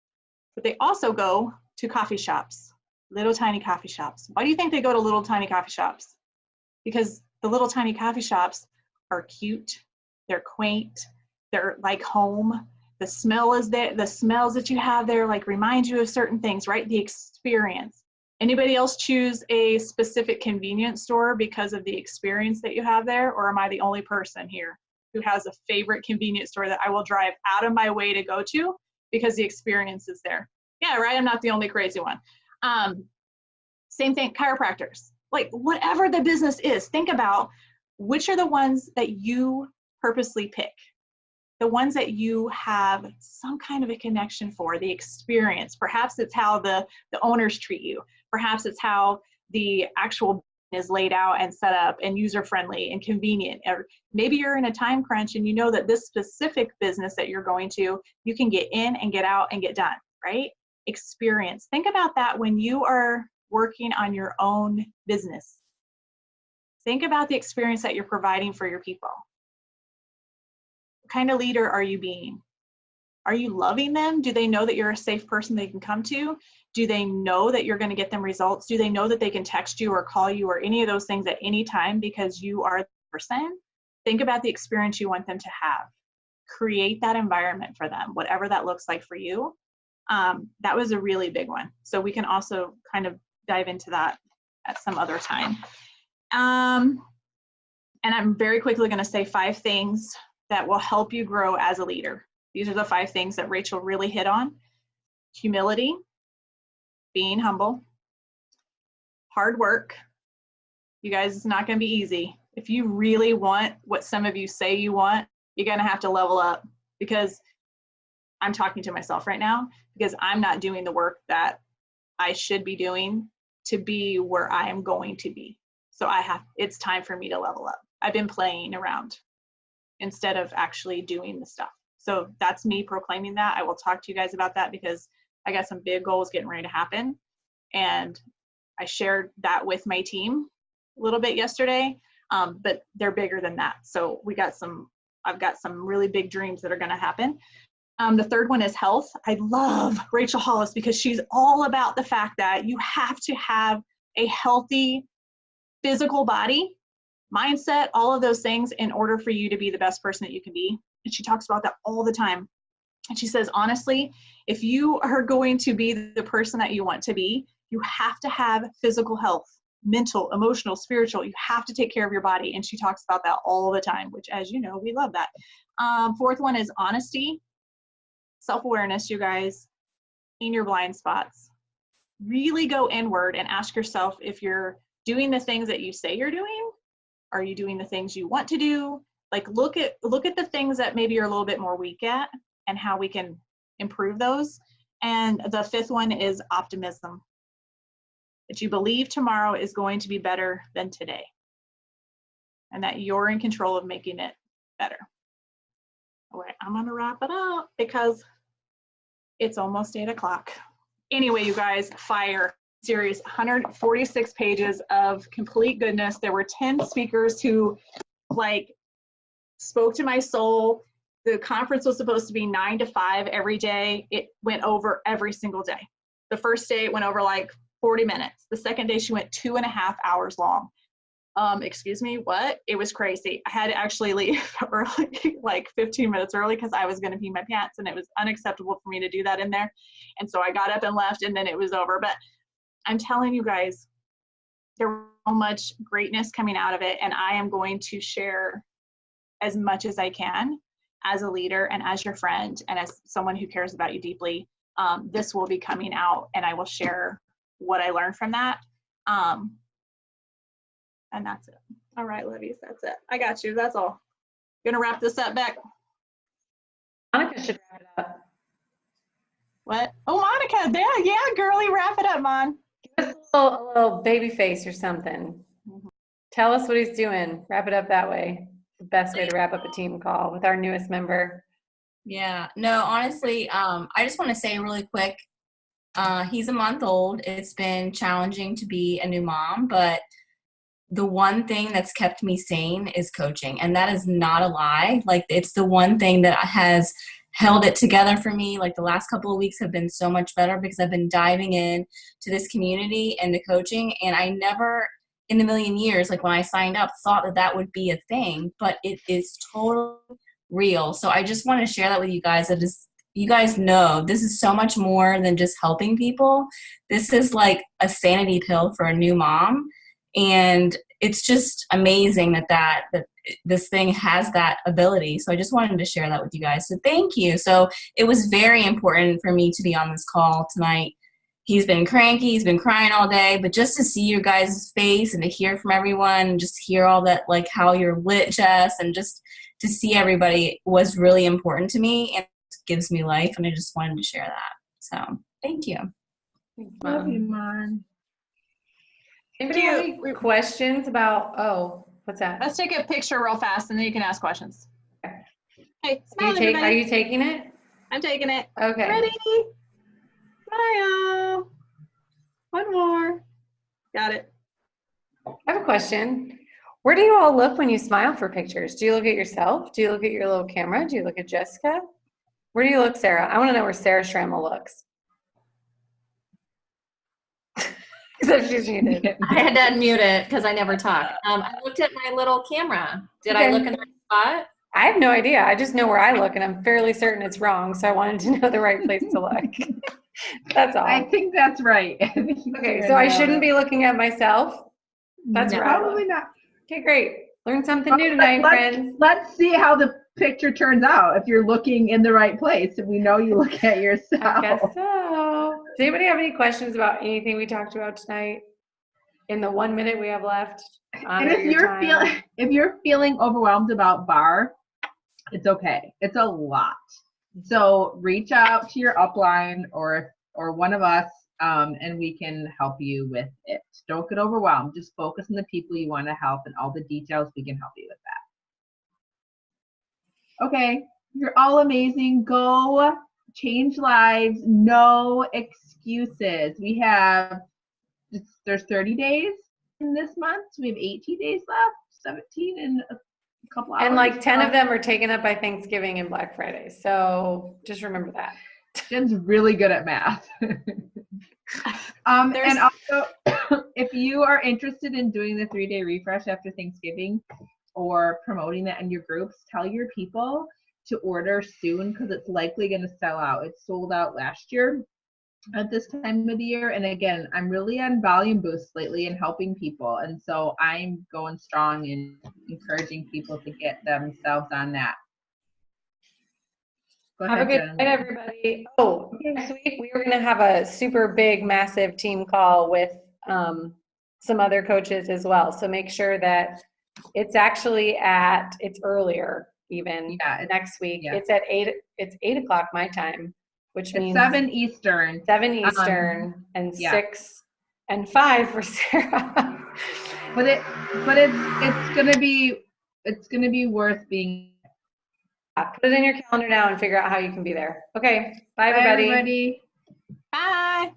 but they also go to coffee shops, little tiny coffee shops. Why do you think they go to little tiny coffee shops? Because the little tiny coffee shops are cute, they're quaint, they're like home. The smell is there, the smells that you have there like remind you of certain things, right? The experience. Anybody else choose a specific convenience store because of the experience that you have there? Or am I the only person here who has a favorite convenience store that I will drive out of my way to go to because the experience is there? Yeah, right, I'm not the only crazy one. Same thing, chiropractors. Like whatever the business is, think about which are the ones that you purposely pick. The ones that you have some kind of a connection for, the experience. Perhaps it's how the owners treat you. Perhaps it's how the actual is laid out and set up and user-friendly and convenient. Or maybe you're in a time crunch and you know that this specific business that you're going to, you can get in and get out and get done, right? Experience. Think about that when you are working on your own business. Think about the experience that you're providing for your people. What kind of leader are you being? Are you loving them? Do they know that you're a safe person they can come to? Do they know that you're going to get them results? Do they know that they can text you or call you or any of those things at any time because you are the person? Think about the experience you want them to have. Create that environment for them, whatever that looks like for you. That was a really big one. So we can also kind of dive into that at some other time. And I'm very quickly going to say 5 things that will help you grow as a leader. These are the 5 things that Rachel really hit on. Humility, being humble, hard work. You guys, it's not going to be easy. If you really want what some of you say you want, you're going to have to level up, because I'm talking to myself right now because I'm not doing the work that I should be doing to be where I am going to be. So it's time for me to level up. I've been playing around instead of actually doing the stuff. So that's me proclaiming that. I will talk to you guys about that because I got some big goals getting ready to happen. And I shared that with my team a little bit yesterday, but they're bigger than that. So I've got some really big dreams that are going to happen. The third one is health. I love Rachel Hollis because she's all about the fact that you have to have a healthy physical body, mindset, all of those things in order for you to be the best person that you can be. And she talks about that all the time. And she says, honestly, if you are going to be the person that you want to be, you have to have physical health, mental, emotional, spiritual. You have to take care of your body. And she talks about that all the time, which, as you know, we love that. Fourth one is honesty, self-awareness, you guys, in your blind spots. Really go inward and ask yourself if you're doing the things that you say you're doing. Are you doing the things you want to do? Like look at the things that maybe you're a little bit more weak at and how we can improve those. And the fifth one is optimism. That you believe tomorrow is going to be better than today. And that you're in control of making it better. All right, I'm gonna wrap it up because it's almost 8 o'clock. Anyway, you guys, fire. Series, 146 pages of complete goodness. There were 10 speakers who spoke to my soul. The conference was supposed to be 9 to 5 every day. It went over every single day. The first day it went over 40 minutes. The second day she went 2.5 hours long. Excuse me, what? It was crazy. I had to actually leave early, 15 minutes early because I was gonna pee my pants and it was unacceptable for me to do that in there. And so I got up and left and then it was over. But I'm telling you guys, there was so much greatness coming out of it, and I am going to share as much as I can as a leader and as your friend and as someone who cares about you deeply. This will be coming out, and I will share what I learned from that. And that's it. All right, lovies, that's it. I got you. That's all. Gonna wrap this up, Beck. Monica should wrap it up. What? Oh, Monica, there, yeah, girly, wrap it up, Mon. Give us a little baby face or something. Tell us what he's doing. Wrap it up that way. The best way to wrap up a team call with our newest member. Yeah, no, honestly, I just want to say really quick, he's a month old. It's been challenging to be a new mom, but the one thing that's kept me sane is coaching. And that is not a lie. It's the one thing that has held it together for me. The last couple of weeks have been so much better because I've been diving in to this community and to coaching. And I never in a million years, when I signed up, thought that would be a thing, but it is totally real. So I just want to share that with you guys. You guys know this is so much more than just helping people. This is a sanity pill for a new mom. And it's just amazing that this thing has that ability. So I just wanted to share that with you guys. So thank you. So it was very important for me to be on this call tonight. He's been cranky. He's been crying all day. But just to see your guys' face and to hear from everyone and just hear all that, how you're lit, Jess, and just to see everybody was really important to me and it gives me life. And I just wanted to share that. So thank you. Love you, Mon. Anybody have any questions about, what's that? Let's take a picture real fast and then you can ask questions. Okay. Hey, smile, Are everybody. you taking it? I'm taking it. Okay. Ready? Smile. One more. Got it. I have a question. Where do you all look when you smile for pictures? Do you look at yourself? Do you look at your little camera? Do you look at Jessica? Where do you look, Sarah? I want to know where Sarah Schrammel looks. Except she's muted. I had to unmute it because I never talk. I looked at my little camera. Did I look in the right spot? I have no idea. I just know where I look, and I'm fairly certain it's wrong, so I wanted to know the right place to look. That's all. I think that's right. Okay, so I shouldn't be looking at myself? That's No, right. probably not. Okay, great. Learned something new tonight, friends. Let's see how the picture turns out. If you're looking in the right place, if we know you look at yourself. I guess so. Does anybody have any questions about anything we talked about tonight? In the 1 minute we have left. And if you're feeling overwhelmed about bar, it's okay. It's a lot. So reach out to your upline or one of us, and we can help you with it. Don't get overwhelmed. Just focus on the people you want to help and all the details. We can help you with that. Okay, you're all amazing. Go change lives. No excuses. There's 30 days in this month. So we have 18 days left, 17 in a couple hours. And like 10 of them are taken up by Thanksgiving and Black Friday. So just remember that. Jen's really good at math. And also, if you are interested in doing the 3-day refresh after Thanksgiving or promoting that in your groups, tell your people to order soon because it's likely going to sell out. It sold out last year at this time of the year. And again, I'm really on volume boosts lately and helping people. And so I'm going strong in encouraging people to get themselves on that. Go Have a ahead, good Jen. night, everybody. Oh, next week we are going to have a super big, massive team call with some other coaches as well. So make sure that it's actually it's earlier even next week. Yeah. It's at 8 o'clock my time, which It's means 7 Eastern. 7 Eastern and yeah. 6 and 5 for Sarah. But it's gonna be worth being. Put it in your calendar now and figure out how you can be there. Okay. Bye, everybody. Bye, everybody. Bye.